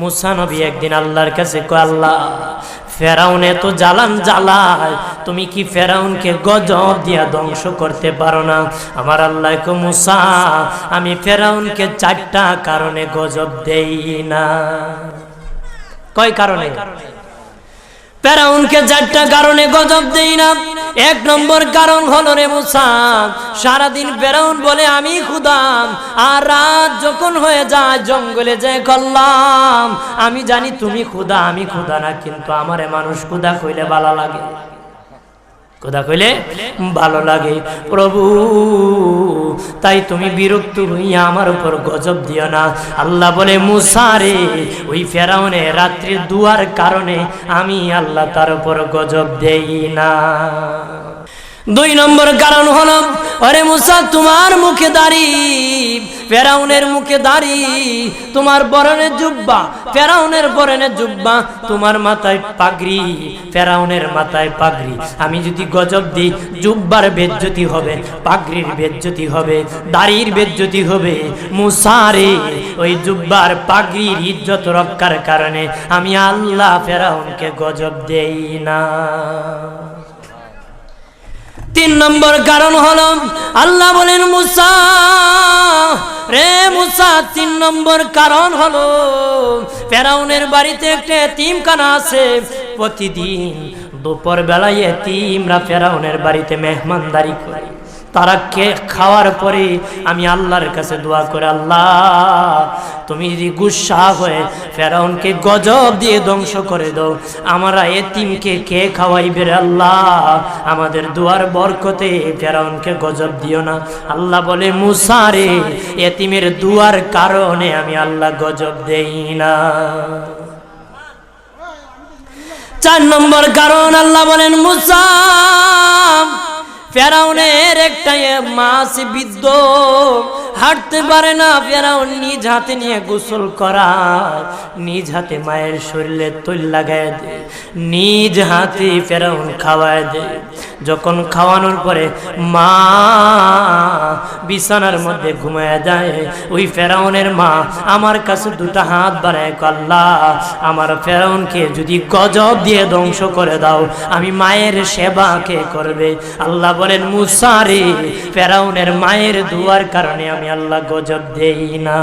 মুসা নবী একদিন আল্লাহর কাছে কয়, আল্লাহ ফেরাউনে তো জ্বালান জ্বালায়, তুমি কি ফেরাউনকে গজব দিয়া ধ্বংস করতে পারো না? আমার আল্লাহ কয়, মুসা আমি ফেরাউনকে 4টা কারণে গজব দেই না। কয় কারণে? ফেরাউনকে 4টা কারণে গজব দেই না। 1 নম্বর কারণ হলো, রে মুসা, সারাদিন ফেরাউন বলে আমি খোদা, আর রাত যখন হয়ে যায় জঙ্গলে যায় কল্লাম আমি জানি তুমি খোদা, আমি খোদা না, কিন্তু আমারে মানুষ খোদা কইলে ভালো লাগে, খোদা কইলে ভালো লাগে। প্রভু তাই তুমি বিরক্ত হইয়া আমার উপর গজব দিও না। আল্লাহ বলে, মুসা রে, ওই ফেরাউনে রাত্রির দুয়ার কারণে আমি আল্লাহ তার উপর গজব দেই না। 2 নম্বর কারণ হলো, আরে মুসা তোমার মুখে দাড়ি, ফেরাউনের মুখে দাড়ি, তোমার বরণের জুব্বা, ফেরাউনের বরণের জুব্বা, তোমার মাথায় পাগড়ি, ফেরাউনের মাথায় পাগড়ি। আমি যদি গজব দিই, জুব্বার বেজ্জতি হবে, পাগড়ির বেজ্জতি হবে, দাড়ির বেজ্জতি হবে। মুসা রে, ওই জুব্বার পাগড়ির ইজ্জত রক্ষার কারণে আমি আল্লাহ ফেরাউনকে গজব দেই না। 3 নম্বর কারণ হলো, আল্লাহ বলেন, মুসা রে মুসা, 3 নম্বর কারণ হলো, ফেরাউনের বাড়িতে একটা এতিমখানা আছে। প্রতিদিন দুপুর বেলায় এতিমরা ফেরাউনের বাড়িতে মেহমানদারি করে। তারা খাওয়ার পরে আমি আল্লাহর কাছে দোয়া করে, আল্লাহ তুমি যদি গুসা হয়ে ফেরাউনকে গজব দিয়ে ধ্বংস করে দাও, আমরা এতিমকে কে খাওয়াইবে রে আল্লাহ, আমাদের দোয়ার বরকতে ফেরাউনকে গজব দিও না। আল্লাহ বলে, মুসা রে, এতিমের দোয়ার কারণে আমি আল্লাহ গজব দেই না। 4 নম্বর কারণ, আল্লাহ বলেন, মুসা ফেরাউনের একটা মাছ বৃদ্ধ, হাঁটতে পারে না, ফেরাউন নিজ হাতে নিয়ে গোসল করায়, নিজ হাতে মায়ের শরীরে তৈল লাগায় দেয়, নিজ হাতে ফেরাউন খাওয়ায় দেয়। যখন খাওয়ানোর পরে মা বিছানার মধ্যে ঘুমায় যায়, ওই ফেরাউনের মা আমার কাছে 2টা হাত বাড়ায়, আল্লাহ আমার ফেরাউনকে যদি গজব দিয়ে ধ্বংস করে দাও, আমি মায়ের সেবা কে করবে? আল্লাহ বলেন, মুসা রে, ফেরাউনের মায়ের দুয়ার কারণে আমি আল্লাহ গজব দেই না।